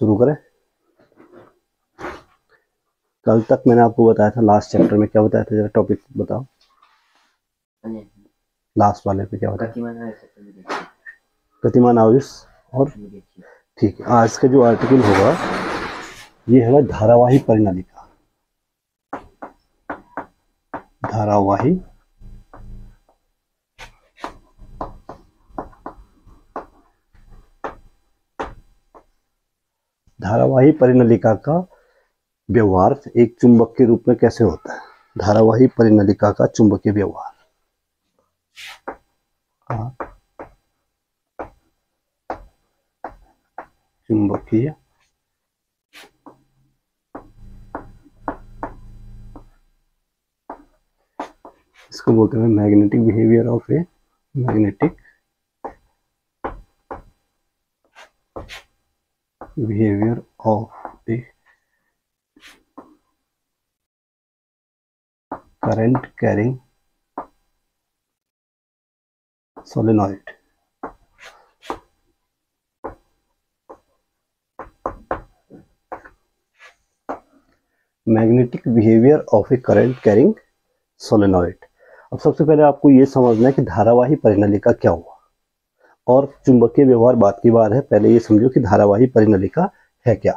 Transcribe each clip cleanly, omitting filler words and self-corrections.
शुरू करें। कल तक मैंने आपको बताया था, लास्ट चैप्टर में क्या बताया था, जरा टॉपिक बताओ। लास्ट वाले पे क्या बताया? गतिमान आवेश और ठीक है। आज का जो आर्टिकल होगा ये है धारावाही परिनालिका। धारावाही परिनालिका का व्यवहार एक चुंबक के रूप में कैसे होता है। धारावाही परिनालिका का चुंबकीय व्यवहार। चुंबकीय इसको बोलते हैं magnetic behaviour of a magnetic behaviour of A current carrying solenoid. Magnetic behaviour of A current carrying solenoid. अब सबसे पहले आपको ये समझना है कि धारावाही परिनालिका क्या हुआ और चुंबकीय व्यवहार बात की बात है। पहले ये समझो कि धारावाही परिनालिका है क्या।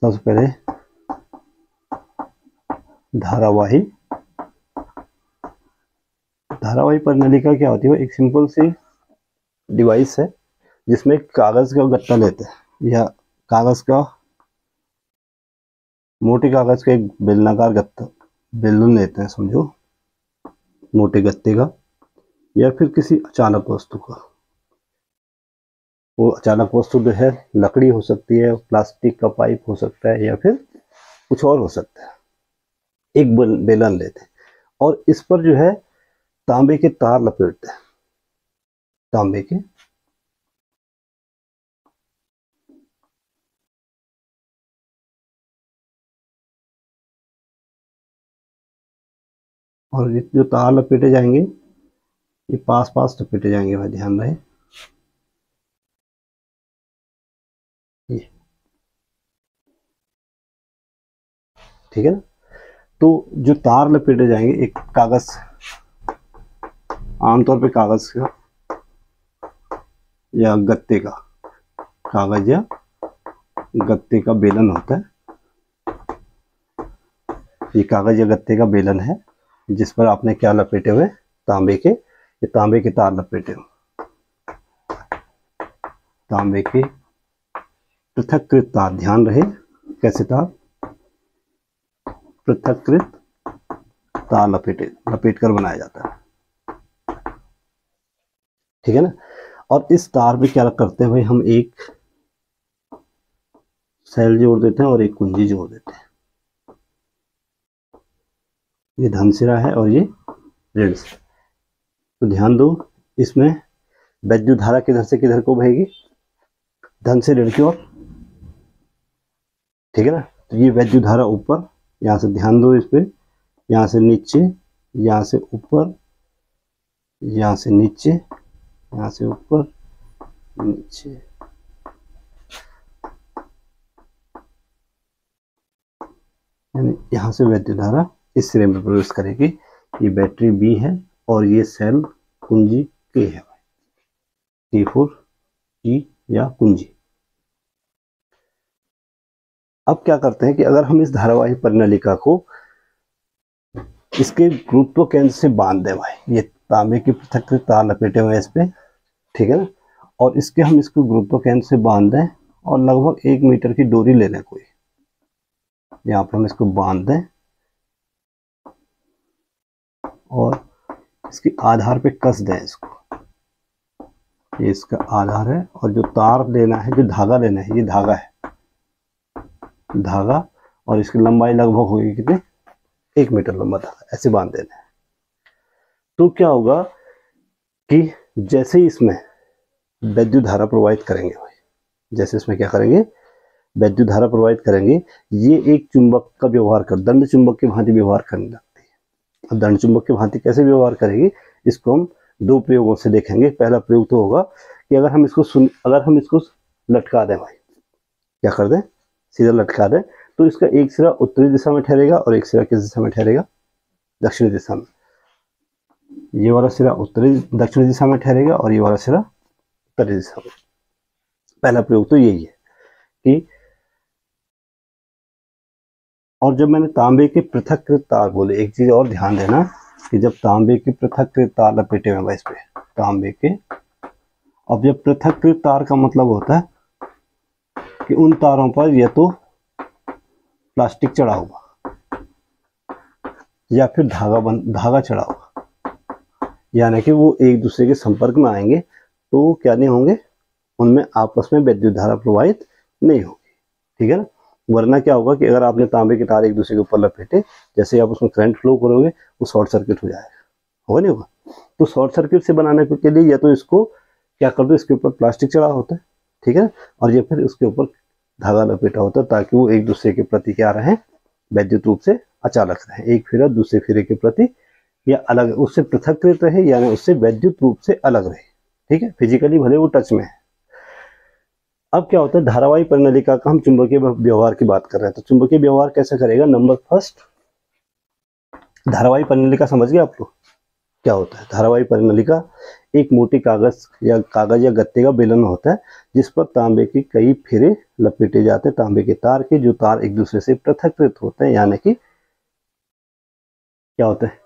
सबसे पहले धारावाही परिनालिका क्या होती है? एक सिंपल सी डिवाइस है जिसमें कागज का गत्ता लेते हैं या कागज का मोटे कागज का एक बेलनाकार गत्ता बेलन लेते हैं, समझो मोटे गत्ते का, या फिर किसी अचानक वस्तु का। वो अचानक वस्तु जो है लकड़ी हो सकती है, प्लास्टिक का पाइप हो सकता है, या फिर कुछ और हो सकता है। एक बेलन लेते हैं और इस पर जो है तांबे के तार लपेटते हैं। तांबे के और जो तार लपेटे जाएंगे ये पास पास लपेटे जाएंगे भाई, ध्यान रहे। ये ठीक है ना। तो जो तार लपेटे जाएंगे एक कागज, आमतौर पे कागज का या गत्ते का, कागज या गत्ते का बेलन होता है। ये कागज या गत्ते का बेलन है जिस पर आपने क्या लपेटे हुए? तांबे के, ये तांबे के तार लपेटे हुए। तांबे के पृथक्कृत तार, ध्यान रहे कैसे तार? पृथक्कृत तार लपेट कर बनाया जाता है, ठीक है ना। और इस तार में क्या करते हैं भाई, हम एक सेल जोड़ देते हैं और एक कुंजी जोड़ देते हैं। ये धन सिरा है और ये ऋण सिरा। तो ध्यान दो, इसमें वैद्युत धारा किधर से किधर को बहेगी? धन से ऋण की ओर, ठीक है ना। तो ये वैद्युत धारा ऊपर, यहाँ से ध्यान दो इस पे, यहाँ से नीचे, यहाँ से ऊपर, यहाँ से नीचे, यहाँ से ऊपर, नीचे, यानी यहाँ से वैद्युत धारा इस सिरे में प्रवेश करेगी। ये बैटरी बी है और ये सेल कुंजी के है, T4 G या कुंजी। अब क्या करते हैं कि अगर हम इस धारावाही परिनालिका को इसके गुरुत्व केंद्र से बांध दें भाई, ये तांबे की पृथक्कृत तार लपेटे हुए हैं इस पे, ठीक है ना, और हम इसको गुरुत्व केंद्र से बांध दें और लगभग 1 मीटर की डोरी ले लें कोई, यहाँ पर हम इसको बांध दें और इसके आधार पे कस दें इसको। ये इसका आधार है और जो तार लेना है, जो धागा लेना है, ये धागा है, धागा, और इसकी लंबाई लगभग होगी कितने? 1 मीटर लंबा धागा, ऐसे बांध देना है। तो क्या होगा कि जैसे ही इसमें वैद्युत धारा प्रवाहित करेंगे भाई, जैसे इसमें क्या करेंगे? वैद्युत धारा प्रवाहित करेंगे, ये एक चुंबक का व्यवहार कर, दंड चुंबक की भांति व्यवहार करने लगती है। अब दंड चुंबक की भांति कैसे व्यवहार करेगी, इसको हम 2 प्रयोगों से देखेंगे। पहला प्रयोग तो होगा कि अगर हम इसको लटका दें भाई, क्या कर दें, सीधा लटका दें, तो इसका एक सिरा उत्तरी दिशा में ठहरेगा और एक सिरा किस दिशा में ठहरेगा, दक्षिणी दिशा में। ये वाला सिरा उत्तरी दक्षिणी दिशा में ठहरेगा और ये वाला सिरा उत्तरी दिशा में। पहला प्रयोग तो यही है कि, और जब मैंने तांबे के पृथक्कृत तार बोले, एक चीज और ध्यान देना कि जब तांबे के पृथक्कृत तार लपेटे हुए इस पे तांबे के, अब जब पृथक्कृत तार का मतलब होता है कि उन तारों पर या तो प्लास्टिक चढ़ा होगा या फिर धागा चढ़ा होगा, यानी कि वो एक दूसरे के संपर्क में आएंगे तो क्या नहीं होंगे, उनमें आपस में विद्युत धारा प्रवाहित नहीं होगी, ठीक है ना। वरना क्या होगा कि अगर आपने तांबे के तार एक दूसरे के ऊपर लपेटे, जैसे आप उसमें करंट फ्लो करोगे वो शॉर्ट सर्किट हो जाएगा, होगा नहीं होगा। तो शॉर्ट सर्किट से बनाने के लिए या तो इसको क्या कर दो, इसके ऊपर प्लास्टिक चढ़ा होता है, ठीक है, और या फिर उसके ऊपर धागा लपेटा होता है ताकि वो एक दूसरे के प्रति क्या रहे, वैद्युत रूप से अचालक रहे, एक फेरा दूसरे फेरे के प्रति या अलग, उससे पृथक रहे, यानी उससे वैद्युत रूप से अलग रहे, ठीक है, फिजिकली भले वो टच में है। अब क्या होता है, धारावाही परिनलिका का हम चुंबकीय व्यवहार की बात कर रहे हैं, तो चुंबकीय व्यवहार कैसे करेगा। नंबर फर्स्ट, धारावाही परिनलिका समझ गए आप लोग क्या होता है। धारावाही परिनलिका एक मोटी कागज या गत्ते का बेलन होता है जिस पर तांबे के कई फेरे लपेटे जाते हैं, तांबे के तार के, जो तार एक दूसरे से पृथक्कृत होते हैं, यानी कि क्या होते हैं,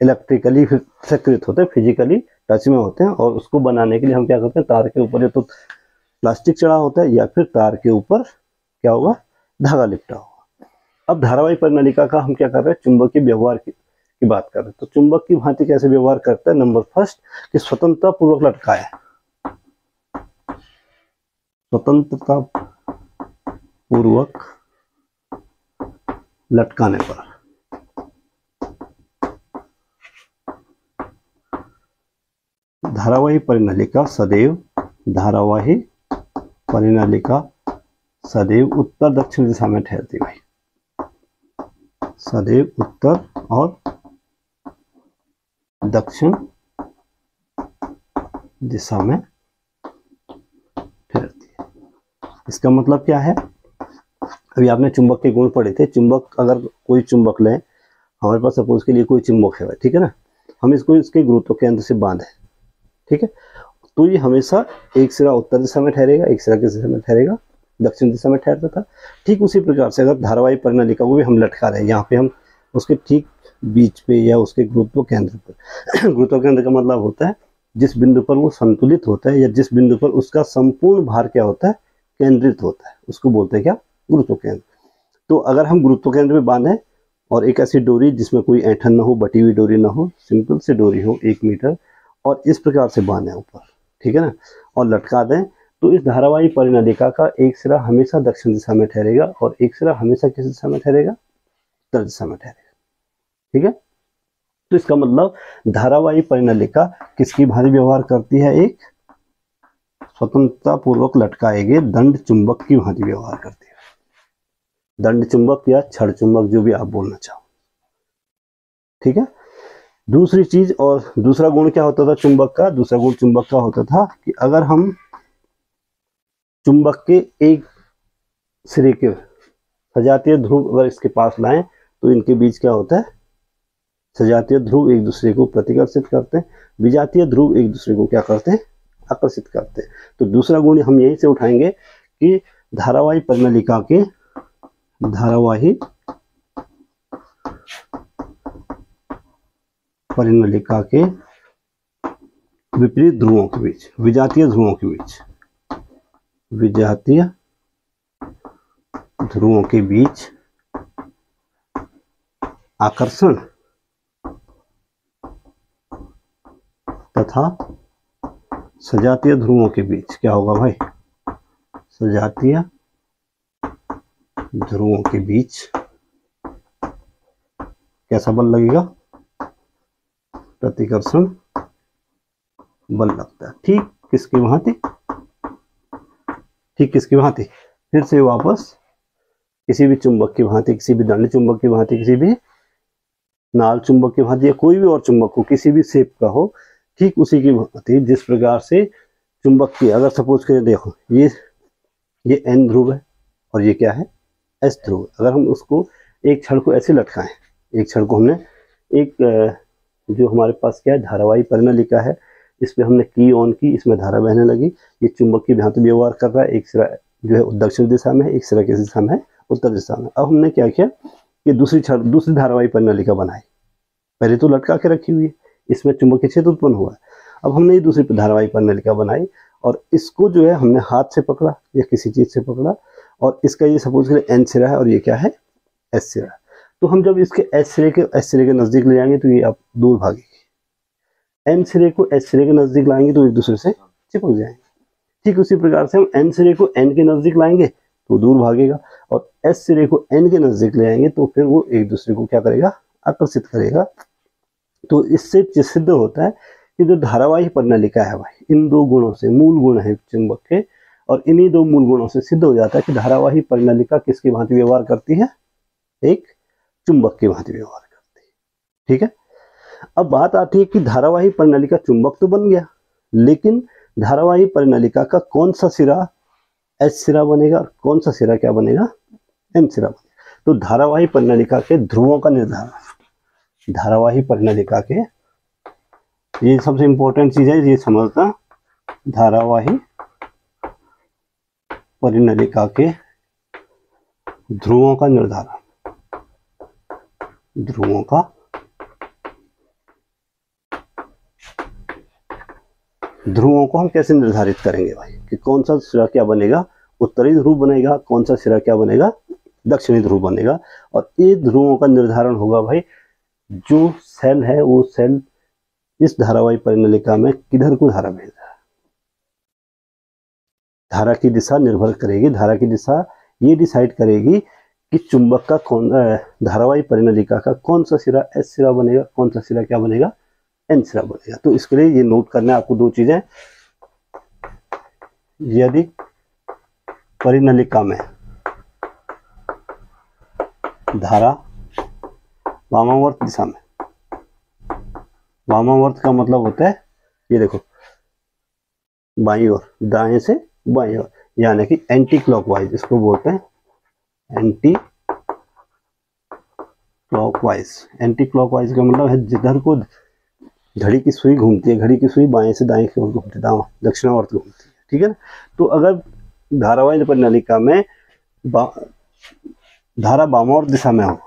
इलेक्ट्रिकली पृथक्कृत होते हैं, फिजिकली टच में होते हैं। और उसको बनाने के लिए हम क्या करते हैं, तार के ऊपर तो प्लास्टिक चढ़ा होता है या फिर तार के ऊपर क्या होगा, धागा लिपटा होगा। अब धारावाही परिनलिका का हम क्या कर रहे हैं, चुंबकीय व्यवहार की बात कर रहे हैं। तो चुंबक की भांति कैसे व्यवहार करता है, नंबर फर्स्ट कि स्वतंत्रता पूर्वक लटकाए, स्वतंत्रता पूर्वक लटकाने पर धारावाही परिनलिका सदैव उत्तर दक्षिण दिशा में ठहरती भाई, सदैव उत्तर और दक्षिण दिशा में ठहरती है। इसका मतलब क्या है, अभी आपने चुंबक के गुण पढ़े थे। चुंबक, अगर कोई चुंबक लें, हमारे पास सपोज के लिए कोई चुंबक है, ठीक है ना, हम इसको इसके गुरुत्व केंद्र से बांधे, ठीक है, तो ये हमेशा एक सिरा उत्तर दिशा में ठहरेगा, एक सिरा किस दिशा में ठहरेगा, दक्षिण दिशा में ठहरता था। ठीक उसी प्रकार से अगर धारावाही परिनलिका को भी हम लटका रहे हैं, यहाँ पे हम उसके ठीक बीच पे या उसके गुरुत्व केंद्र पर गुरुत्व केंद्र का मतलब होता है जिस बिंदु पर वो संतुलित होता है या जिस बिंदु पर उसका संपूर्ण भार क्या होता है, केंद्रित होता है, उसको बोलते हैं क्या, गुरुत्व केंद्र। तो अगर हम गुरुत्व केंद्र में बांधे और एक ऐसी डोरी जिसमें कोई ऐंठन ना हो, बटी हुई डोरी ना हो, सिंपल से डोरी हो 1 मीटर, और इस प्रकार से बांधे ऊपर, ठीक है ना, और लटका दें, तो इस धारावाही परिनलिका का एक सिरा हमेशा दक्षिण दिशा में ठहरेगा और एक सिरा हमेशा किस दिशा में ठहरेगा, उत्तर दिशा में ठहरेगा, ठीक है। तो इसका मतलब धारावाही परिनलिका किसकी भांति व्यवहार करती है, एक स्वतंत्रता पूर्वक लटकाए गए दंड चुंबक की भांति व्यवहार करती है, दंड चुंबक या छड़ चुंबक, जो भी आप बोलना चाहो, ठीक है। दूसरी चीज, और दूसरा गुण क्या होता था चुंबक का, दूसरा गुण चुंबक का होता था कि अगर हम चुंबक के एक सिरे के सजातीय ध्रुव अगर इसके पास लाएं तो इनके बीच क्या होता है, सजातीय ध्रुव एक दूसरे को प्रतिकर्षित करते हैं, विजातीय ध्रुव एक दूसरे को क्या करते हैं, आकर्षित करते हैं। तो दूसरा गुण हम यहीं से उठाएंगे कि धारावाही परिनलिका के विपरीत ध्रुवों के बीच, विजातीय ध्रुवों के बीच, विजातीय ध्रुवों के बीच आकर्षण तथा सजातीय ध्रुवों के बीच क्या होगा भाई, सजातीय ध्रुवों के बीच कैसा बल लगेगा, प्रतिकर्षण बल लगता है। ठीक किसकी भांति, ठीक किसकी भांति, फिर से वापस किसी भी चुंबक की भांति, किसी भी दंड चुंबक की भांति, किसी भी नाल चुंबक की भांति, या कोई भी और चुंबक हो, किसी भी शेप का हो, ठीक उसी की भांति जिस प्रकार से चुंबक की, अगर सपोज करें देखो ये ये N ध्रुव है और ये क्या है, S ध्रुव। अगर हम उसको एक छड़ को ऐसे लटकाएं, एक छड़ को हमने एक जो हमारे पास क्या है धारावाही परिनलिका है, इस पर हमने की ऑन की, इसमें धारा बहने लगी, ये चुंबक की भांति व्यवहार कर रहा है, एक सिरा जो है दक्षिण दिशा में है, एक सिरा किस दिशा में है, उत्तर दिशा में। अब हमने क्या किया कि दूसरी धारावाही परिनलिका बनाई। पहले तो लटका के रखी हुई है, इसमें चुंबकीय क्षेत्र उत्पन्न हुआ है। अब हमने ये दूसरी धारावाही परिनलिका बनाई और इसको जो है हमने हाथ से पकड़ा या किसी चीज से पकड़ा, और इसका ये सपोज करें N सिरा है और ये क्या है, S सिरा। तो हम जब इसके S सिरे के नजदीक ले जाएंगे तो ये आप दूर भागेगी। N सिरे को S सिरे के नजदीक लाएंगे तो एक दूसरे से चिपक जाएंगे। ठीक उसी प्रकार से हम N सिरे को N के नजदीक लाएंगे तो दूर भागेगा, और S सिरे को N के नजदीक ले आएंगे तो फिर वो एक दूसरे को क्या करेगा, आकर्षित करेगा। तो इससे सिद्ध होता है कि जो धारावाही परिनलिका है भाई, इन दो गुणों से, मूल गुण है चुंबक के, और इन्हीं दो मूल गुणों से सिद्ध हो जाता है कि धारावाही परिनलिका किसकी भांति व्यवहार करती है, एक चुंबक की भांति व्यवहार करती है। ठीक है, अब बात आती है कि धारावाही परिनलिका चुंबक तो बन गया, लेकिन धारावाही परिनलिका का कौन सा सिरा S सिरा बनेगा और कौन सा सिरा क्या बनेगा, M सिरा बनेगा। तो धारावाही परिनलिका के ध्रुवों का निर्धारण, धारावाही परिनलिका के, ये सबसे इंपॉर्टेंट चीज है, ये समझना, धारावाही परिनलिका के ध्रुवों का निर्धारण, ध्रुवों का ध्रुवों को हम कैसे निर्धारित करेंगे भाई, कि कौन सा सिरा क्या बनेगा, उत्तरी ध्रुव बनेगा, कौन सा सिरा क्या बनेगा, दक्षिणी ध्रुव बनेगा। और ये ध्रुवों का निर्धारण होगा भाई, जो सेल है वो सेल इस धारावाही परिनलिका में किधर को धारा भेज रहा है, धारा की दिशा निर्भर करेगी, धारा की दिशा ये डिसाइड करेगी कि चुंबक का कौन, धारावाही परिनलिका का कौन सा सिरा S सिरा बनेगा, कौन सा सिरा क्या बनेगा, N सिरा बनेगा। तो इसके लिए ये नोट करना है आपको दो चीजें, यदि परिनलिका में धारा वामावर्त दिशा में, वामावर्त का मतलब होता है ये देखो बाईं ओर, दाएं से बाईं ओर, यानी कि एंटी क्लॉकवाइज, इसको बोलते हैं एंटी क्लॉकवाइज। एंटी क्लॉकवाइज का मतलब है जिधर को घड़ी की सुई घूमती है, घड़ी की सुई बाएं से दाएं की ओर घूमती है, दक्षिणावर्त घूमती है। ठीक है ना, तो अगर धारावाही परिनलिका में धारा वामावर्त दिशा में हो,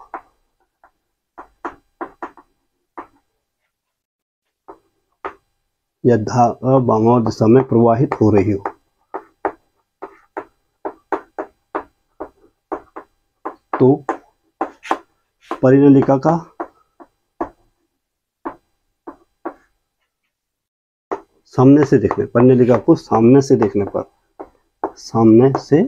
या धारा वामावर्त दिशा में प्रवाहित हो रही हो, तो परिनलिका का सामने से देखने, परिनलिका को सामने से देखने पर, सामने से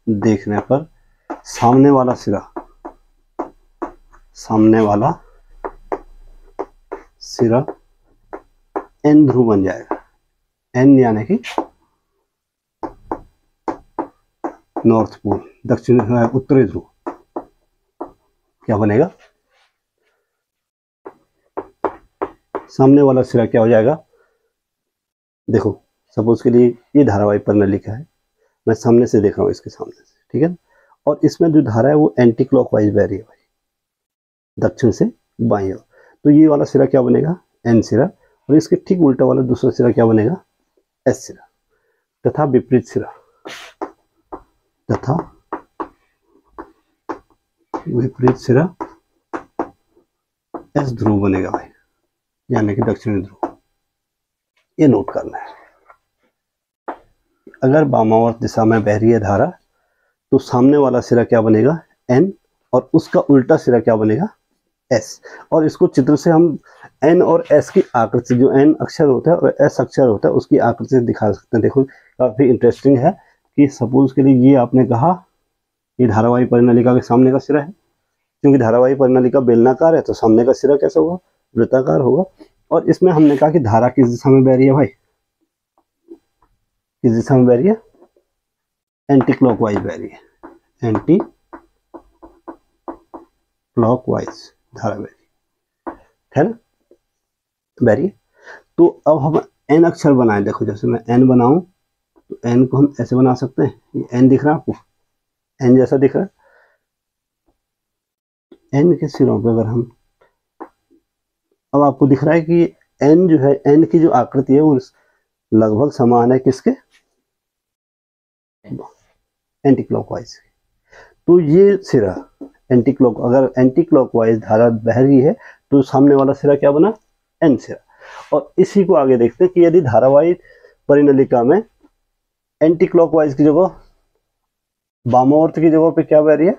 देखने पर सामने वाला सिरा, सामने वाला सिरा N ध्रुव बन जाएगा। N यानी कि नॉर्थ पोल, दक्षिण उत्तरी ध्रुव क्या बनेगा, सामने वाला सिरा क्या हो जाएगा। देखो सपोज के लिए ये धारावाही परिनलिका है, मैं सामने से देख रहा हूँ, इसके सामने से, ठीक है, और इसमें जो धारा है वो एंटी क्लॉकवाइज बह रही है भाई, दक्षिण से बाईं ओर। तो ये वाला सिरा क्या बनेगा, N सिरा, और इसके ठीक उल्टा वाला दूसरा सिरा क्या बनेगा, S सिरा। तथा विपरीत सिरा, तथा विपरीत सिरा S ध्रुव बनेगा भाई, यानी कि दक्षिणी ध्रुव। ये नोट करना है। अगर वामावर्त दिशा में बह रही है धारा, तो सामने वाला सिरा क्या बनेगा, N, और उसका उल्टा सिरा क्या बनेगा, S। और इसको चित्र से हम N और S की आकृति, जो N अक्षर होता है और S अक्षर होता है, उसकी आकृति दिखा सकते हैं। देखो काफी इंटरेस्टिंग है कि सपोज के लिए ये आपने कहा ये धारावाही परिनलिका के सामने का सिरा है, क्योंकि धारावाही परिनलिका बेलनाकार है तो सामने का सिरा कैसा होगा, वृत्ताकार होगा। और इसमें हमने कहा कि धारा किस दिशा में बह रही है भाई, किस दिशा में बह रही है, एंटी क्लॉकवाइज बह रही है, एंटी क्लॉकवाइज धारा बह रही है ना, बह रही है। तो अब हम एन अक्षर बनाए, देखो जैसे मैं एन बनाऊं तो एन को हम ऐसे बना सकते हैं, ये एन दिख रहा है आपको, एन जैसा दिख रहा है। एन के सिरों पे अगर हम, अब आपको दिख रहा है कि एन जो है, एन की जो आकृति है वो लगभग समान है किसके, एंटी क्लॉकवाइज। तो ये सिरा एंटी क्लॉक, अगर एंटी क्लॉकवाइज धारा बह रही है तो सामने वाला सिरा क्या बना, एन सिरा। और इसी को आगे देखते हैं कि यदि धारावाही परिनलिका में एंटी क्लॉकवाइज की जगह वामावर्त की जगह पे क्या बह रही है,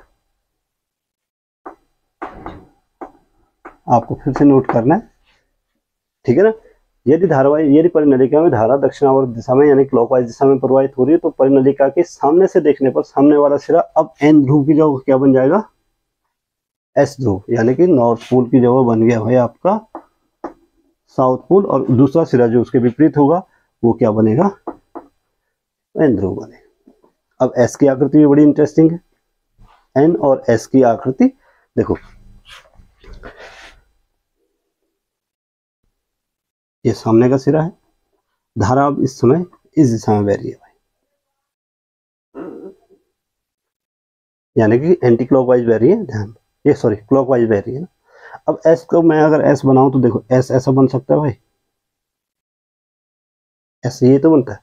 आपको फिर से नोट करना है, ठीक है ना। यदि परिनलिका में धारा दक्षिणावर्त दिशा में यानी क्लॉकवाइज दिशा में प्रवाहित हो रही है तो परिनलिका के सामने से देखने पर सामने वाला सिरा अब एन ध्रुव की जगह क्या बन जाएगा, एस ध्रुव, यानी कि नॉर्थ पोल की जगह बन गया भाई आपका साउथ पोल। और दूसरा सिरा जो उसके विपरीत होगा वो क्या बनेगा, एन ध्रुव बनेगा। अब एस की आकृति भी बड़ी इंटरेस्टिंग है, एन और एस की आकृति देखो, ये सामने का सिरा है, धारा अब इस समय इस दिशा में बह रही है भाई, यानी कि एंटी क्लॉकवाइज बह रही है, ध्यान, ये सॉरी क्लॉकवाइज बह रही है ना। अब एस को मैं अगर एस बनाऊं तो देखो एस ऐसा बन सकता है भाई, एस ये तो बनता है।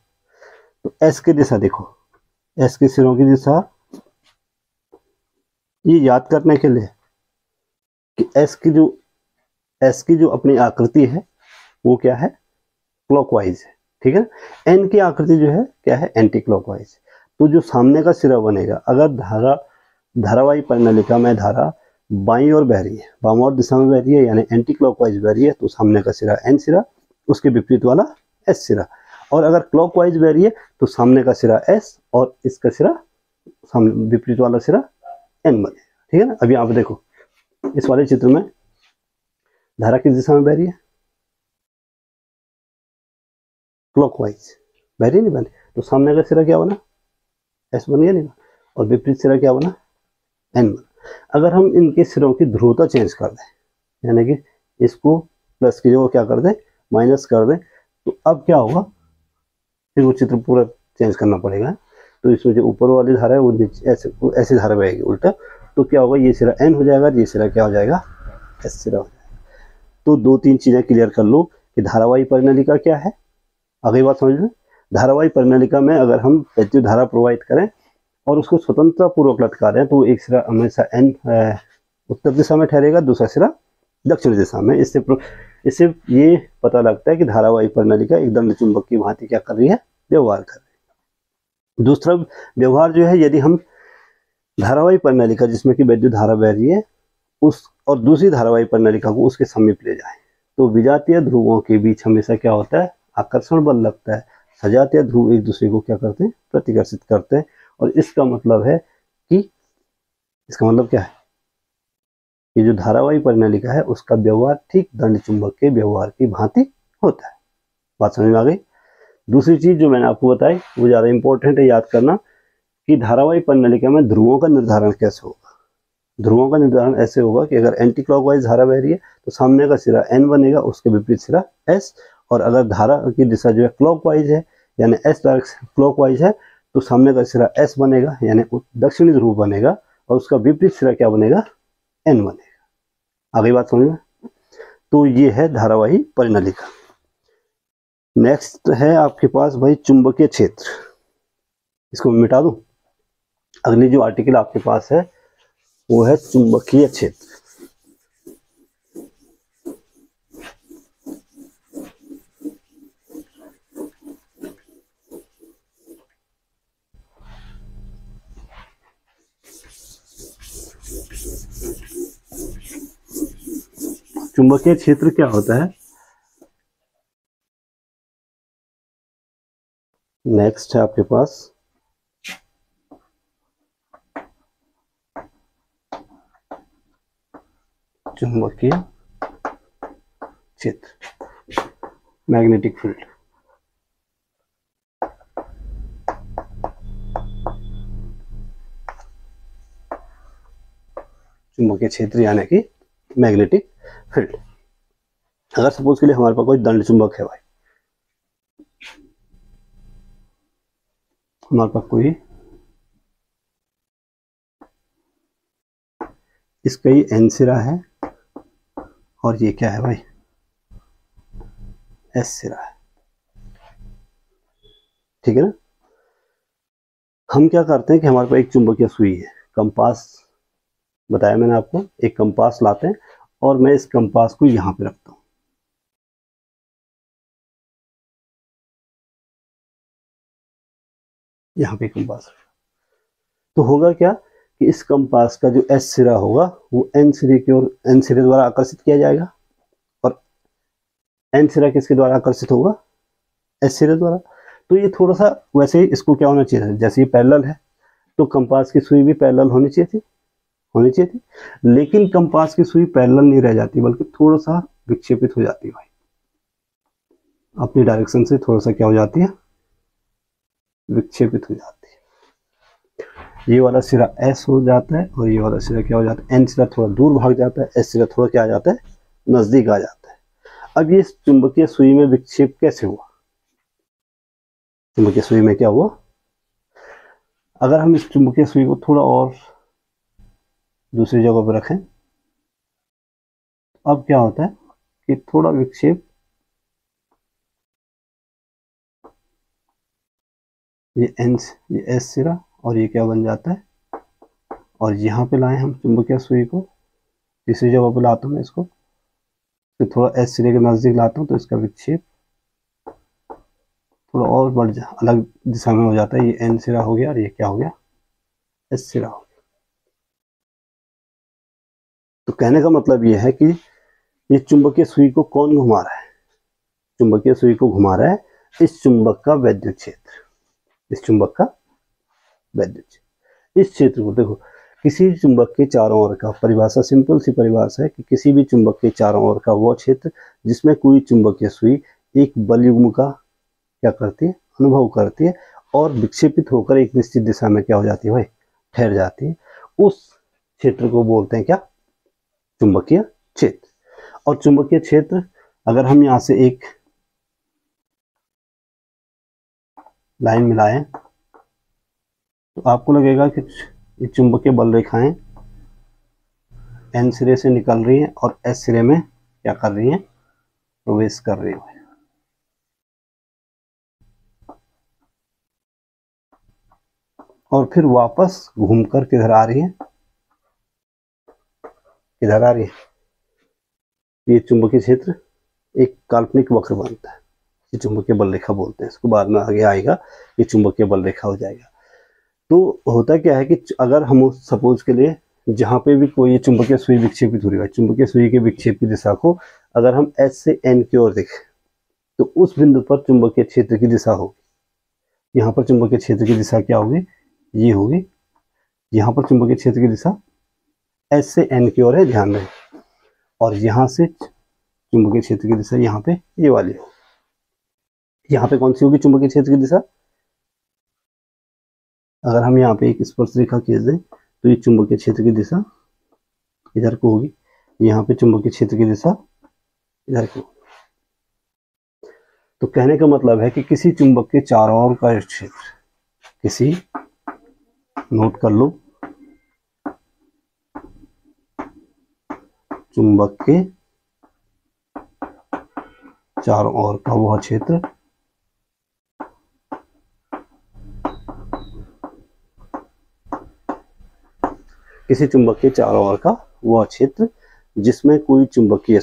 तो एस की दिशा देखो, एस के सिरों की दिशा, ये याद करने के लिए कि एस की जो अपनी आकृति है वो क्या है, क्लॉकवाइज है, ठीक है ना। एन की आकृति जो है क्या है, एंटी क्लॉकवाइज। तो जो सामने का सिरा बनेगा, अगर धारावाही परिनलिका में धारा बाईं ओर बह रही है, वामावर्त दिशा में बह रही है यानी एंटी क्लॉकवाइज बह रही है, तो सामने का सिरा एन सिरा, उसके विपरीत वाला एस सिरा। और अगर क्लॉकवाइज बह रही है तो सामने का सिरा एस और इसका सिरा विपरीत वाला सिरा एन बनेगा, ठीक है ना। अभी आप देखो इस वाले चित्र में धारा किस दिशा में बह रही है, क्लॉकवाइज बह रही नहीं बनी, तो सामने का सिरा क्या बना, एस बन गया नहीं, और विपरीत सिरा क्या बना, एन बना। अगर हम इनके सिरों की ध्रुवता चेंज कर दें, यानी कि इसको प्लस की जगह क्या कर दें, माइनस कर दें, तो अब क्या होगा, फिर वो चित्र पूरा चेंज करना पड़ेगा। तो इसमें जो ऊपर वाली धारा है वो नीचे ऐसी धारा बहेगी उल्टा, तो क्या होगा, ये सिरा एन हो जाएगा, ये सिरा क्या हो जाएगा, एस सिरा हो जाएगा। तो दो तीन चीजें क्लियर कर लो कि धारावाही परिनलिका क्या है। अगली बात समझ में, धारावाही परिनलिका में अगर हम विद्युत धारा प्रवाहित करें और उसको स्वतंत्रता पूर्वक लटका रहे हैं तो एक सिरा हमेशा एन उत्तर दिशा में ठहरेगा, दूसरा सिरा दक्षिण दिशा में। इससे ये पता लगता है कि धारावाही परिनलिका एक दंड चुंबक की भांति क्या कर रही है, व्यवहार कर रही है। दूसरा व्यवहार जो है, यदि हम धारावाही परिनलिका जिसमें कि विद्युत धारा बह रही है उस और दूसरी धारावाही परिनलिका को उसके समीप ले जाए तो विजातीय ध्रुवों के बीच हमेशा क्या होता है, आकर्षण बल लगता है। सजातीय ध्रुव एक दूसरे को क्या करते हैं, प्रतिकर्षित करते हैं। और इसका मतलब है कि, इसका मतलब क्या है कि जो धारावाही परिनलिका है उसका व्यवहार ठीक दंड चुंबक के व्यवहार की भांति होता है। बात समझ में आ गई। दूसरी चीज जो मैंने आपको बताई वो ज्यादा इंपॉर्टेंट है याद करना, कि धारावाही परिनलिका में ध्रुवों का निर्धारण कैसे होगा। ध्रुवों का निर्धारण ऐसे होगा कि अगर एंटी क्लॉकवाइज धारा बह रही है तो सामने का सिरा एन बनेगा, उसके विपरीत सिरा एस। और अगर धारा की दिशा जो है क्लॉकवाइज है यानी एस डायरेक्शन क्लॉकवाइज है तो सामने का सिरा एस बनेगा यानी दक्षिणी ध्रुव बनेगा, और उसका विपरीत सिरा क्या बनेगा, एन बनेगा। आगे बात समझ में। तो ये है धारावाही परिनलिका। नेक्स्ट है आपके पास भाई चुंबकीय क्षेत्र, इसको मिटा दूं। अगली जो आर्टिकल आपके पास है वो है चुंबकीय क्षेत्र। चुंबकीय क्षेत्र क्या होता है, नेक्स्ट है आपके पास चुंबकीय क्षेत्र, मैग्नेटिक फील्ड। चुंबकीय क्षेत्र यानी कि मैग्नेटिक फील्ड। अगर सपोज के लिए हमारे पास कोई दंड चुंबक है भाई, हमारे पास कोई इसका ये एन सिरा है और ये क्या है भाई, एस सिरा है, ठीक है ना। हम क्या करते हैं कि हमारे पास एक चुंबकीय सुई है, कंपास बताया मैंने आपको, एक कंपास लाते हैं और मैं इस कंपास को यहां पे रखता हूं, यहाँ पे कंपास। तो होगा क्या कि इस कंपास का जो एस सिरा होगा वो एन सिरे की ओर, एन सिरे द्वारा आकर्षित किया जाएगा, और एन सिरा किसके द्वारा आकर्षित होगा, एस सिरे द्वारा। तो ये थोड़ा सा वैसे ही इसको क्या होना चाहिए, जैसे ये पैरेलल है तो कंपास की सुई भी पैरेलल होनी चाहिए थी, लेकिन कंपास की सुई पैरेलल नहीं रह जाती बल्कि थोड़ा सा विक्षेपित हो जाती है भाई, अपनी डायरेक्शन से थोड़ा सा क्या हो जाती है, विक्षेपित हो जाती है। ये वाला सिरा एस हो जाता है और ये वाला सिरा क्या हो जाता है, एन सिरा थोड़ा दूर भाग जाता है, एस सिरा थोड़ा क्या आ जाता है, नजदीक आ जाता है। अब ये चुंबकीय सुई में विक्षेप कैसे हुआ, चुंबकीय सुई में क्या हुआ, अगर हम इस चुंबकीय सुई को थोड़ा और दूसरी जगह पर रखें, अब क्या होता है कि थोड़ा विक्षेप, ये एस सिरा और ये क्या बन जाता है, और यहाँ पे लाए हम चुंबकीय सुई को, तीसरी जगह पे लाता हूँ मैं इसको, तो थोड़ा एस सिरे के नजदीक लाता हूँ तो इसका विक्षेप थोड़ा और बढ़ जा, अलग दिशा में हो जाता है, ये एन सिरा हो गया और ये क्या हो गया, एस सिरा हो गया। तो कहने का मतलब ये है कि ये चुंबकीय सुई को कौन घुमा रहा है, चुंबकीय सुई को घुमा रहा है इस चुंबक का वैद्युत क्षेत्र, इस चुंबक का वैद्युत क्षेत्र। इस क्षेत्र को देखो, किसी चुंबक के चारों ओर का, परिभाषा सिंपल सी परिभाषा है कि किसी भी चुंबक के चारों ओर का वो क्षेत्र जिसमें कोई चुंबकीय सुई एक बल युग्म का क्या करती है, अनुभव करती है और विक्षेपित होकर एक निश्चित दिशा में क्या हो जाती है भाई, ठहर जाती है, उस क्षेत्र को बोलते हैं क्या, चुंबकीय क्षेत्र। और चुंबकीय क्षेत्र अगर हम यहां से एक लाइन मिलाएं तो आपको लगेगा कि ये चुंबकीय बल रेखाएं एन सिरे से निकल रही हैं और एस सिरे में क्या कर रही हैं, प्रवेश कर रही है। और फिर वापस घूमकर किधर आ रही है, किधर आ रही है, ये चुंबकीय क्षेत्र एक काल्पनिक वक्र बनता है, ये चुंबकीय बल रेखा बोलते हैं इसको, बाद में आगे आएगा ये चुंबकीय बल रेखा हो जाएगा। तो होता क्या है कि अगर हम सपोज के लिए जहां पे भी कोई चुंबकीय सुई विक्षेपित हो रही है, चुंबकीय सुई के विक्षेप की दिशा को अगर हम एस से एन की ओर देखें तो उस बिंदु पर चुंबकीय क्षेत्र की दिशा होगी, यहाँ पर चुंबकीय क्षेत्र की दिशा क्या होगी, ये होगी, यहाँ पर चुंबकीय क्षेत्र की दिशा एस से एन की ओर है, ध्यान रहे, और यहाँ से चुंबकीय क्षेत्र की दिशा यहाँ पे ये वाली होगी। यहाँ पे कौन सी होगी चुंबकीय क्षेत्र की दिशा, अगर हम यहाँ पे एक स्पर्श रेखा खींच दें तो ये चुंबकीय क्षेत्र की दिशा इधर को होगी, यहाँ पे चुंबकीय क्षेत्र की दिशा इधर को। तो कहने का मतलब है कि किसी चुंबक के चारों ओर का क्षेत्र, किसी, नोट कर लो, चुंबक के चारों ओर का वह क्षेत्र किसी चुंबक के चारों ओर का वह क्षेत्र जिसमें कोई चुंबकीय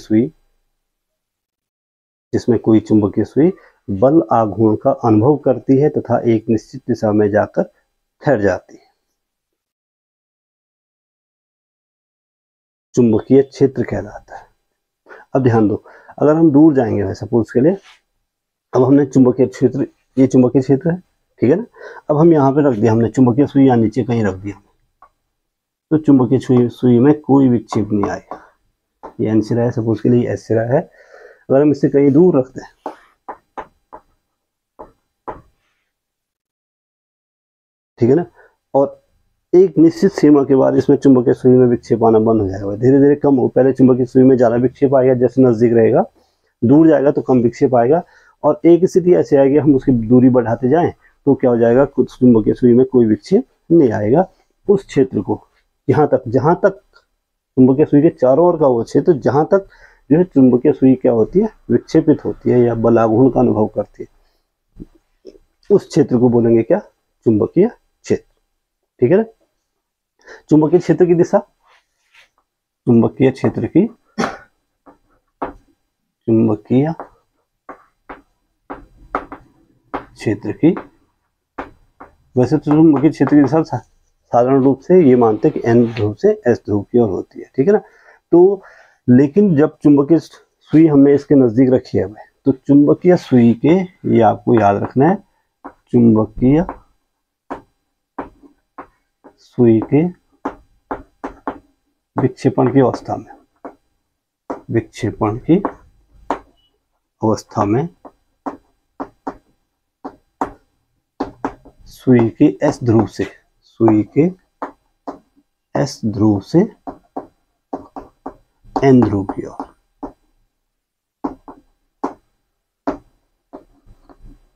सुई बल आघूर्ण का अनुभव करती है तथा एक निश्चित दिशा में जाकर ठहर जाती है, चुंबकीय क्षेत्र कहलाता है। अब ध्यान दो, अगर हम दूर जाएंगे सपोज के लिए, अब हमने चुंबकीय क्षेत्र, ये चुंबकीय क्षेत्र है, ठीक है ना, अब हम यहाँ पे रख दिया हमने चुंबकीय सुई, यहाँ नीचे कहीं रख दिया, तो चुंबकीय सुई में कोई विक्षेप नहीं आएगा, ये एन सिरा है सपोज के लिए, एस सिरा है, अगर हम इससे कहीं दूर रखते हैं ठीक है ना, और एक निश्चित सीमा के बाद इसमें चुंबकीय सुई में विक्षेप आना बंद हो जाएगा, धीरे धीरे कम हो, पहले चुंबकीय सुई में ज्यादा विक्षेप आएगा, जैसे नजदीक रहेगा, दूर जाएगा तो कम विक्षेप आएगा, और एक स्थिति ऐसी आएगी हम उसकी दूरी बढ़ाते जाएं तो क्या हो जाएगा, कुछ चुंबकीय सुई में कोई विक्षेप नहीं आएगा। उस क्षेत्र को यहाँ तक, जहाँ तक चुंबकीय सुई के चारों ओर का वो क्षेत्र जहाँ तक जो है चुंबकीय सुई क्या होती है, विक्षेपित होती है या बलाघूर्ण का अनुभव करती है, उस क्षेत्र को बोलेंगे क्या, चुंबकीय क्षेत्र। ठीक है ना। चुंबकीय क्षेत्र की दिशा, चुंबकीय क्षेत्र की, चुंबकीय क्षेत्र की, वैसे तो चुंबकीय क्षेत्र की दिशा साधारण रूप से ये मानते हैं कि एन ध्रुव से एस ध्रुव की ओर होती है। ठीक है ना। तो लेकिन जब चुंबकीय सुई हमने इसके नजदीक रखी है, तो चुंबकीय सुई के, ये आपको याद रखना है, चुंबकीय सुई के विक्षेपण की अवस्था में, विक्षेपण की अवस्था में सुई के एस ध्रुव से, सुई के एस ध्रुव से एन ध्रुव की ओर,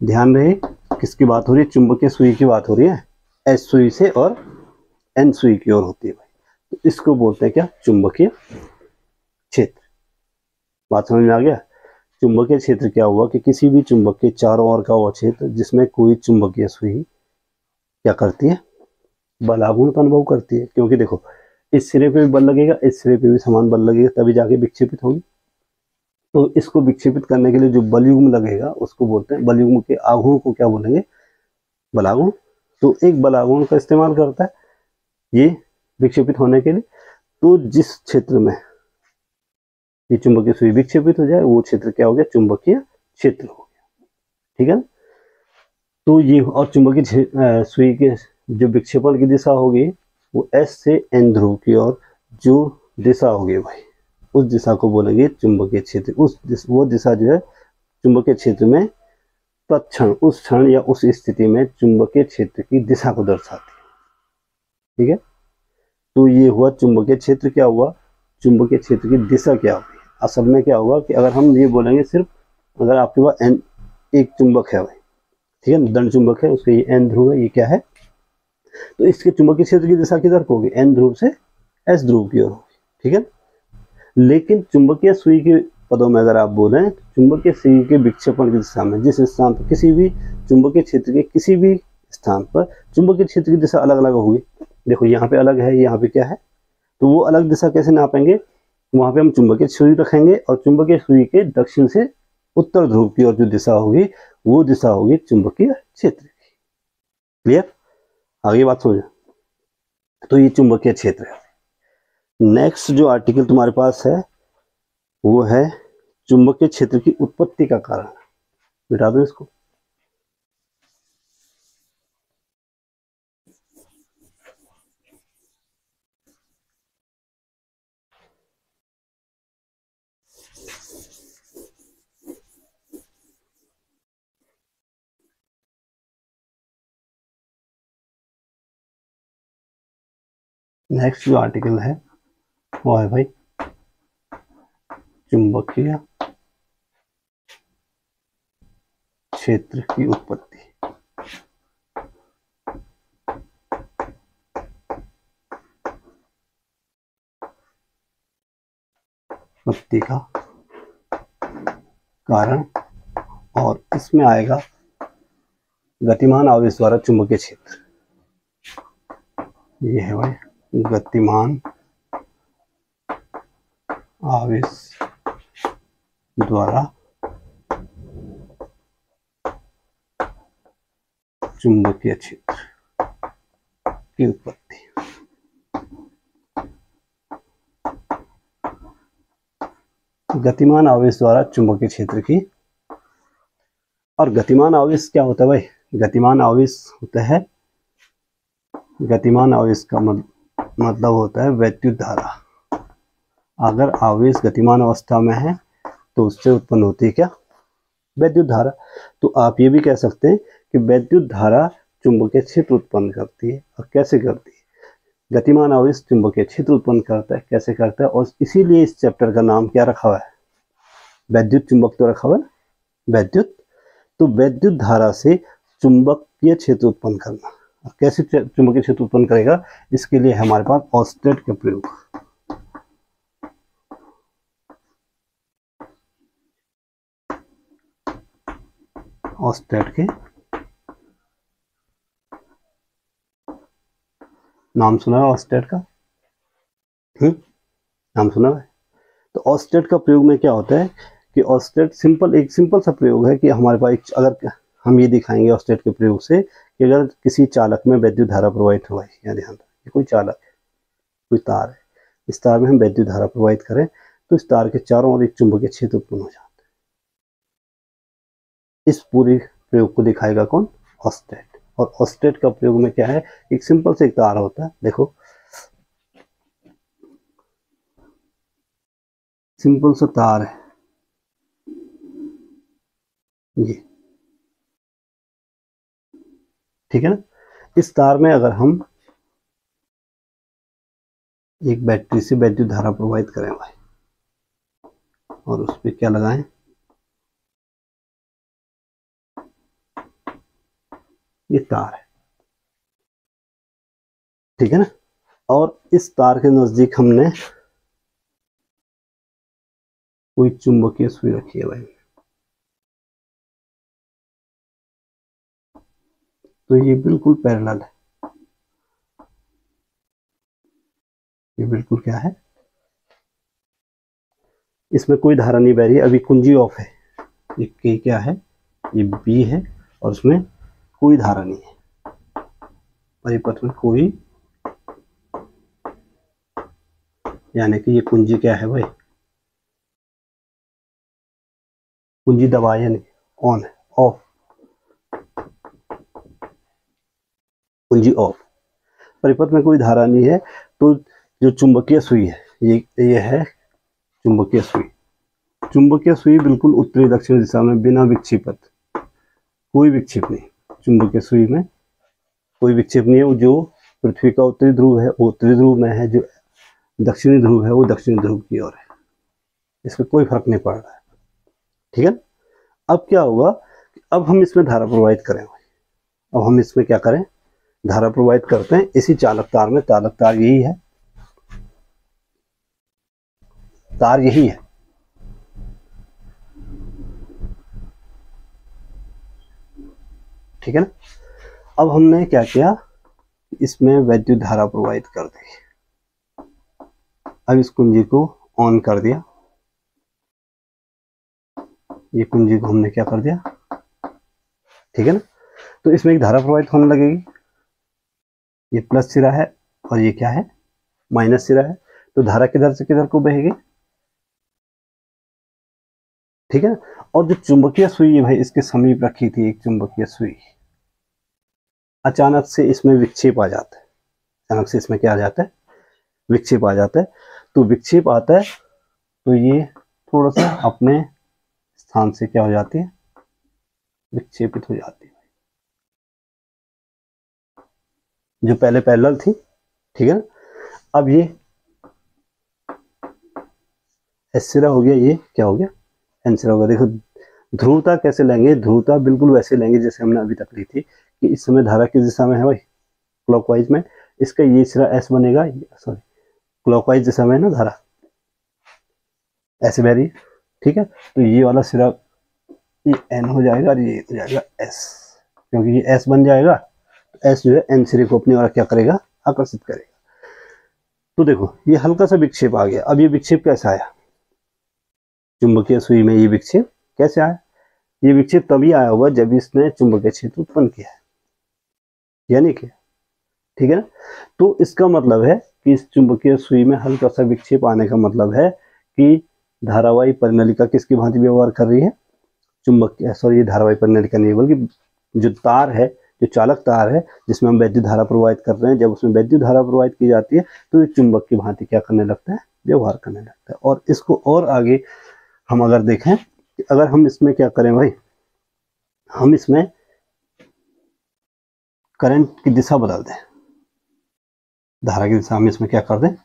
ध्यान रहे किसकी बात हो रही है, चुंबकीय सुई की बात हो रही है, एस सुई से और एन सुई की ओर होती है भाई। तो इसको बोलते हैं क्या, चुंबकीय क्षेत्र। बात समझ में आ गया। चुंबकीय क्षेत्र क्या हुआ कि किसी भी चुंबक के चारों ओर का वो क्षेत्र जिसमें कोई चुंबकीय सुई क्या करती है, बलाघूर्ण का अनुभव करती है। क्योंकि देखो इस सिरे पे भी बल लगेगा, इस सिरे पे भी समान बल लगेगा, तभी जाके विक्षेपित होगी। तो इसको विक्षेपित करने के लिए जो बलयुग्म लगेगा उसको बोलते हैं, बलयुग्म के आघूर्ण को क्या बोलेंगे, बलाघूर्ण। तो एक बलाघूर्ण का इस्तेमाल करता है ये विक्षेपित होने के लिए। तो जिस क्षेत्र में ये चुंबकीय सुई विक्षेपित हो जाए वो क्षेत्र क्या हो गया, चुंबकीय क्षेत्र हो गया। ठीक है। तो ये, और चुंबकीय सुई के जो विक्षेपण की दिशा होगी वो एस से एन ध्रुव की ओर जो दिशा होगी भाई, उस दिशा को बोलेंगे चुंबकीय क्षेत्र। वो दिशा जो है चुंबकीय क्षेत्र में तत्क्षण, उस क्षण या उस स्थिति में चुंबकीय क्षेत्र की दिशा को दर्शाती है। ठीक है। तो ये हुआ चुंबकीय क्षेत्र क्या हुआ, चुंबकीय क्षेत्र की दिशा क्या होगी। असल में क्या हुआ कि अगर हम ये बोलेंगे सिर्फ, अगर आपके पास एन एक चुंबक है भाई, ठीक है, दंड चुंबक है, उसके ये एन ध्रुव है, ये क्या है, तो इसके चुंबकीय क्षेत्र की दिशा किधर को होगी, एन ध्रुव से एस ध्रुव की ओर होगी। ठीक है। लेकिन चुंबकीय सुई के पदों में अगर आप बोलें, चुंबकीय सुई के विक्षेपण की दिशा में जिस स्थान पर, किसी भी चुंबकीय क्षेत्र के किसी भी स्थान पर चुंबकीय क्षेत्र की दिशा अलग अलग होगी। देखो यहाँ पे अलग है, यहाँ पे क्या है, तो वो अलग दिशा कैसे नापेंगे, वहां पे हम चुंबकीय सुई रखेंगे और चुंबकीय सुई के दक्षिण से उत्तर ध्रुव की ओर जो दिशा होगी वो दिशा होगी चुंबकीय क्षेत्र की। क्लियर, आगे बात समझो। तो ये चुंबकीय क्षेत्र है। नेक्स्ट जो आर्टिकल तुम्हारे पास है वो है चुंबकीय क्षेत्र की उत्पत्ति का कारण। मिटा दो इसको। नेक्स्ट जो आर्टिकल है वो है भाई चुंबकीय क्षेत्र की उत्पत्ति। उत्पत्ति का कारण, और इसमें आएगा गतिमान आवेश द्वारा चुंबकीय क्षेत्र। ये है भाई गतिमान आवेश द्वारा चुंबकीय क्षेत्र की उत्पत्ति। गतिमान आवेश द्वारा चुंबकीय क्षेत्र की, और गतिमान आवेश क्या होता है भाई, गतिमान आवेश होता है, गतिमान आवेश का मतलब होता है वैद्युत धारा। अगर आवेश गतिमान अवस्था में है तो उससे उत्पन्न होती है क्या, वैद्युत धारा। तो आप ये भी कह सकते हैं कि वैद्युत धारा चुंबकीय क्षेत्र उत्पन्न करती है। और कैसे करती है, गतिमान आवेश चुंबकीय क्षेत्र उत्पन्न करता है, कैसे करता है, और इसीलिए इस चैप्टर का नाम क्या रखा हुआ है, वैद्युत चुंबक तो रखा हुआ है, वैद्युत। तो वैद्युत धारा से चुंबक चुंबकीय क्षेत्र उत्पन्न करना। कैसे चुंबकीय क्षेत्र उत्पन्न करेगा, इसके लिए हमारे पास ऑस्टेट का प्रयोग। ऑस्टेट के नाम सुना है, ऑस्टेट का नाम सुना है। तो ऑस्टेट का प्रयोग में क्या होता है कि ऑस्टेट एक सिंपल सा प्रयोग है कि हमारे पास अगर हम ये दिखाएंगे ऑस्टेट के प्रयोग से कि अगर किसी चालक में विद्युत धारा प्रवाहित हुआ है, या ध्यान रखें कोई चालक है, कोई तार है, इस तार में हम विद्युत धारा प्रवाहित करें तो इस तार के चारों ओर एक चुंबकीय क्षेत्र उत्पन्न हो जाता है। इस पूरी प्रयोग को दिखाएगा कौन, ऑस्टेट। और ऑस्टेट का प्रयोग में क्या है, एक सिंपल से एक तार होता है, देखो सिंपल सा तार है ये, ठीक है ना। इस तार में अगर हम एक बैटरी से विद्युत धारा प्रवाहित करें भाई, और उस पर क्या लगाएं, ये तार है, ठीक है ना। और इस तार के नजदीक हमने कोई चुंबकीय सुई रखी है भाई, तो ये बिल्कुल पैरेलल है, ये बिल्कुल क्या है, इसमें कोई धारा नहीं बह रही है, अभी कुंजी ऑफ है। ये क्या है, ये बी है और उसमें कोई धारा नहीं है, परिपथ में कोई, यानी कि ये कुंजी क्या है भाई, कुंजी दबाया नहीं, ऑन है, ऑफ, कुंजी ऑफ, परिपथ में कोई धारा नहीं है। तो जो चुंबकीय सुई है, ये है चुंबकीय सुई। चुंबकीय सुई बिल्कुल उत्तरी दक्षिण दिशा में बिना विक्षेपित, कोई विक्षेप नहीं, चुंबकीय सुई में कोई विक्षेप नहीं है। जो पृथ्वी का उत्तरी ध्रुव है वो उत्तरी ध्रुव में है, जो दक्षिणी ध्रुव है वो दक्षिणी ध्रुव की ओर है, इसमें कोई फर्क नहीं पड़ रहा है, ठीक है। अब क्या होगा, अब हम इसमें धारा प्रवाहित करें, अब हम इसमें क्या करें, धारा प्रवाहित करते हैं इसी चालक तार में। चालक तार यही है, तार यही है, ठीक है ना। अब हमने क्या किया, इसमें वैद्युत धारा प्रवाहित कर दी। अब इस कुंजी को ऑन कर दिया, ये कुंजी को हमने क्या कर दिया, ठीक है ना। तो इसमें एक धारा प्रवाहित होने लगेगी, ये प्लस सिरा है और ये क्या है, माइनस सिरा है। तो धारा किधर से किधर को बहेगी, ठीक है ना। और जो चुंबकीय सुई है भाई, इसके समीप रखी थी एक चुंबकीय सुई, अचानक से इसमें विक्षेप आ जाता है, अचानक से इसमें क्या आ जाता है, विक्षेप आ जाता है। तो विक्षेप आता है तो ये थोड़ा सा अपने स्थान से क्या हो जाती है, विक्षेपित हो जाती है, जो पहले पैरेलल थी, ठीक है ना। अब ये एस सिरा हो गया, ये क्या हो गया, एन सिरा हो गया। देखो ध्रुवता कैसे लेंगे, ध्रुवता बिल्कुल वैसे लेंगे जैसे हमने अभी तक ली थी कि इस समय धारा किस दिशा में है भाई, क्लॉकवाइज में। इसका ये सिरा एस बनेगा, सॉरी क्लॉकवाइज दिशा में है ना धारा, ऐसे बह रही है, ठीक है। तो ये वाला सिरा ये एन हो जाएगा और ये हो जाएगा एस, क्योंकि ये एस बन जाएगा, तो एस जो है एन सिरे को अपनी ओर क्या करेगा, आकर्षित करेगा। तो देखो ये हल्का सा विक्षेप आ गया। अब ये विक्षेप कैसे आया, चुंबकीय सुई में ये विक्षेप कैसे आया, ये विक्षेप तभी आया होगा जब इसने चुंबकीय क्षेत्र उत्पन्न किया है, यानी कि, ठीक है ना। तो इसका मतलब है कि इस चुंबकीय सुई में हल्का सा विक्षेप आने का मतलब है कि धारावाही परिनलिका किसकी भांति व्यवहार कर रही है, चुंबकीय, सॉरी ये धारावाही परिनलिका नहीं बल्कि जो तार है, जो चालक तार है जिसमें हम वैद्युत धारा प्रवाहित कर रहे हैं, जब उसमें वैद्युत धारा प्रवाहित की जाती है तो ये चुंबक की भांति क्या करने लगता है, व्यवहार करने लगता है। और इसको और आगे हम अगर देखें, अगर हम इसमें क्या करें भाई, हम इसमें करंट की दिशा बदल दें, धारा की दिशा हम इसमें क्या कर दें,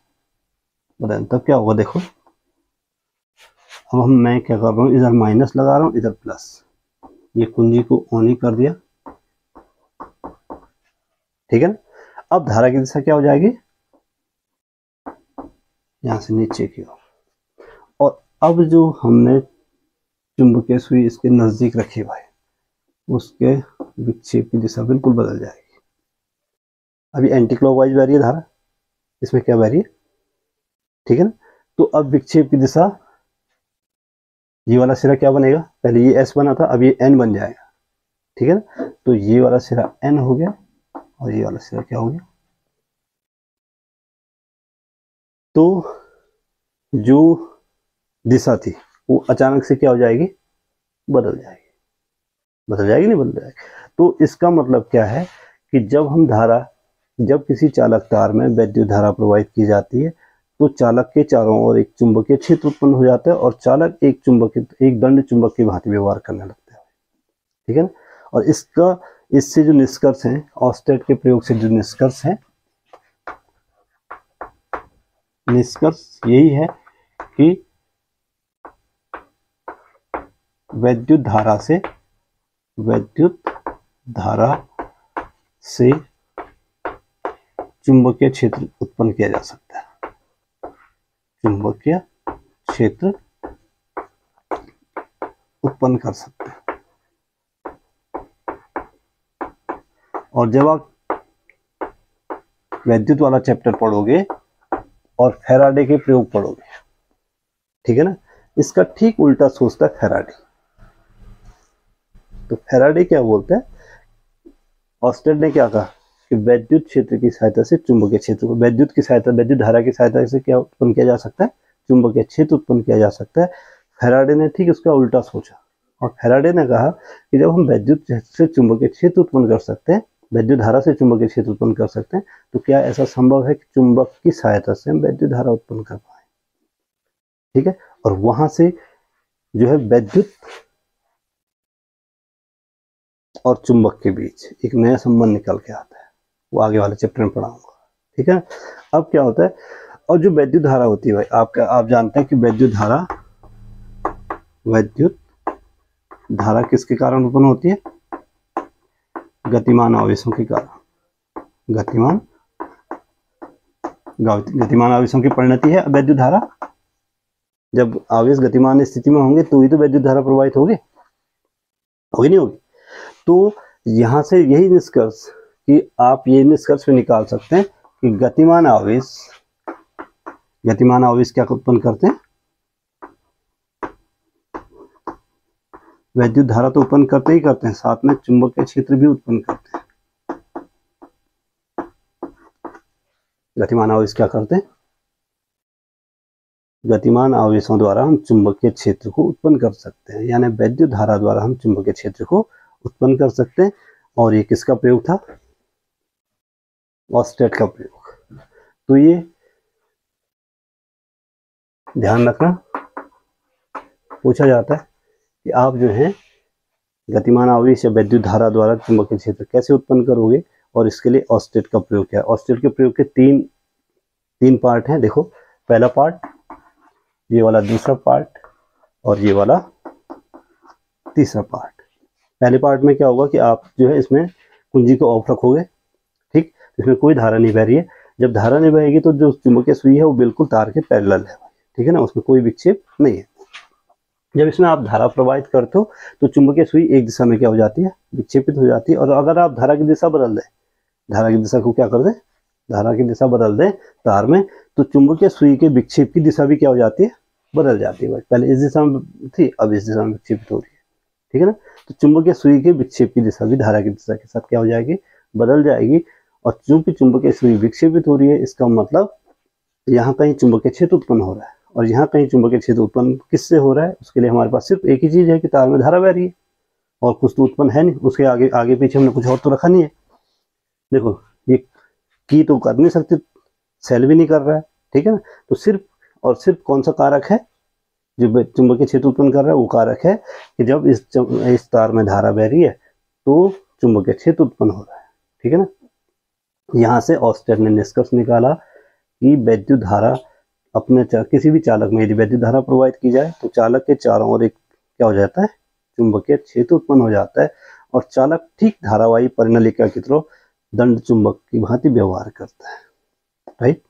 बदल, तब क्या होगा, देखो अब मैं क्या कर रहा हूँ, इधर माइनस लगा रहा हूँ, इधर प्लस, ये कुंजी को ऑन ही कर दिया, ठीक है ना। अब धारा की दिशा क्या हो जाएगी, यहां से नीचे की ओर। और अब जो हमने चुंबकीय सुई इसके नजदीक रखी भाई, उसके विक्षेप की दिशा बिल्कुल बदल जाएगी। अभी एंटी क्लॉकवाइज बह रही है धारा, इसमें क्या बह रही है, ठीक है ना। तो अब विक्षेप की दिशा, ये वाला सिरा क्या बनेगा, पहले ये एस बना था, अब ये एन बन जाएगा, ठीक है ना। तो ये वाला सिरा एन हो गया और ये वाला सिरा क्या हो गया। तो जो दिशा थी वो अचानक से क्या हो जाएगी, बदल जाएगी। बदल जाएगी, नहीं बदल जाएगी। तो इसका मतलब क्या है कि जब किसी चालक तार में विद्युत धारा प्रवाहित की जाती है तो चालक के चारों ओर एक चुंबकीय क्षेत्र उत्पन्न हो जाता है और चालक एक दंड चुंबक की भांति व्यवहार करने लगता है, ठीक है ना। और इससे जो निष्कर्ष है, ऑस्टेट के प्रयोग से जो निष्कर्ष है, निष्कर्ष यही है कि विद्युत धारा से चुंबकीय क्षेत्र उत्पन्न किया जा सकता है, चुंबकीय क्षेत्र उत्पन्न कर सकते हैं। और जब आप विद्युत वाला चैप्टर पढ़ोगे और फैराडे के प्रयोग पढ़ोगे, ठीक है ना, इसका ठीक उल्टा सोचता है फैराडे। तो फैराडे क्या बोलता है, ऑस्टेड ने क्या कहा कि विद्युत क्षेत्र की सहायता से चुंबकीय क्षेत्र को, विद्युत धारा की सहायता से क्या उत्पन्न किया जा सकता है, चुंबकीय क्षेत्र उत्पन्न किया जा सकता है। फैराडे ने ठीक उसका उल्टा सोचा और फैराडे ने कहा कि जब हम विद्युत से चुंबकीय क्षेत्र उत्पन्न कर सकते हैं, विद्युत धारा से चुंबकीय क्षेत्र उत्पन्न कर सकते हैं, तो क्या ऐसा संभव है कि चुंबक की सहायता से हम विद्युत धारा उत्पन्न कर पाए, ठीक है। और वहां से जो है विद्युत और चुंबक के बीच एक नया संबंध निकल के आता है, वो आगे वाले चैप्टर में पढ़ाऊंगा, ठीक है। अब क्या होता है, और जो विद्युत धारा होती है भाई, आप जानते हैं कि विद्युत धारा किसके कारण उत्पन्न होती है, गतिमान आवेशों के कारण। गतिमान आवेशों की परिणति है विद्युत धारा। जब आवेश गतिमान स्थिति में होंगे तो ही तो विद्युत धारा प्रवाहित होगी, नहीं होगी। तो यहां से यही निष्कर्ष कि आप ये निष्कर्ष पे निकाल सकते हैं कि गतिमान आवेश क्या उत्पन्न करते हैं, विद्युत धारा तो उत्पन्न करते ही करते हैं, साथ में चुंबकीय क्षेत्र भी उत्पन्न करते हैं। गतिमान आवेश क्या करते हैं, गतिमान आवेशों द्वारा हम चुंबकीय क्षेत्र को उत्पन्न कर सकते हैं, यानी विद्युत धारा द्वारा हम चुंबकीय क्षेत्र को उत्पन्न कर सकते हैं। और ये किसका प्रयोग था, ऑस्टेट का प्रयोग। तो ये ध्यान रखना, पूछा जाता है कि आप जो है गतिमान आवेश या विद्युत धारा द्वारा चुंबकीय क्षेत्र कैसे उत्पन्न करोगे, और इसके लिए ऑस्टेट का प्रयोग क्या है। ऑस्टेट के प्रयोग के तीन पार्ट हैं। देखो, पहला पार्ट, ये वाला दूसरा पार्ट, और ये वाला तीसरा पार्ट। पहले पार्ट में क्या होगा कि आप जो है इसमें कुंजी को ऑफ रखोगे, ठीक, इसमें कोई धारा नहीं बह रही है। जब धारा नहीं बहेगी तो जो चुंबकीय सुई है वो बिल्कुल तार के पैरेलल है, ठीक है ना, उसमें कोई विक्षेप नहीं है। जब इसमें आप धारा प्रवाहित करते हो तो चुंबकीय सुई एक दिशा में क्या हो जाती है, विक्षेपित हो जाती है। और अगर आप धारा की दिशा बदल दें, धारा की दिशा को क्या कर दें, धारा की दिशा बदल दें तार में, तो चुंबकीय सुई के विक्षेप की दिशा भी क्या हो जाती है, बदल जाती है। पहले इस दिशा में थी, अब इस दिशा में विक्षेपित हो रही है, ठीक है ना। तो चुंबकीय सुई के विक्षेप की दिशा भी धारा की दिशा के साथ क्या हो जाएगी, बदल जाएगी। और चूंकि चुंबकीय सुई विक्षेपित हो रही है, इसका मतलब यहाँ कहीं चुंबकीय क्षेत्र उत्पन्न हो रहा है, और यहाँ कहीं चुंबकीय क्षेत्र उत्पन्न किससे हो रहा है, उसके लिए हमारे पास सिर्फ एक ही चीज है कि तार में धारा बह रही है, और कुछ तो उत्पन्न है नहीं। उसके आगे पीछे हमने कुछ और तो रखा नहीं है। देखो, ये की तो कर नहीं सकते, सेल भी नहीं कर रहा है, ठीक है ना। तो सिर्फ और सिर्फ कौन सा कारक है जो चुंबकीय क्षेत्र उत्पन्न कर रहा है, वो कारक है कि जब इस तार में धारा बह रही है तो चुंबकीय क्षेत्र उत्पन्न हो रहा है, ठीक है ना। यहाँ से ऑस्टेट ने निष्कर्ष निकाला कि विद्युत धारा किसी भी चालक में यदि विद्युत धारा प्रवाहित की जाए तो चालक के चारों ओर एक क्या हो जाता है, चुंबकीय क्षेत्र उत्पन्न हो जाता है। और चालक ठीक धारावाही परिनलिका की तरह दंड चुंबक की भांति व्यवहार करता है, राइट,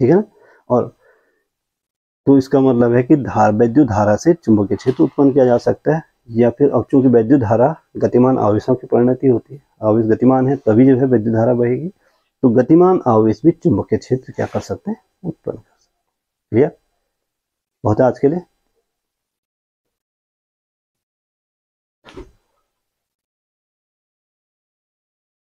ठीक है ना। और तो इसका मतलब है कि वैद्युत धारा से चुंबकीय क्षेत्र उत्पन्न किया जा सकता है, या फिर अब चूंकि वैद्युत धारा गतिमान आवेशों की परिणति होती है, आवेश गतिमान है तभी जो है वैद्युत धारा बहेगी, तो गतिमान आवेश भी चुंबकीय क्षेत्र क्या कर सकते हैं, उत्पन्न कर सकते हैं। क्लियर? बहुत है आज के लिए।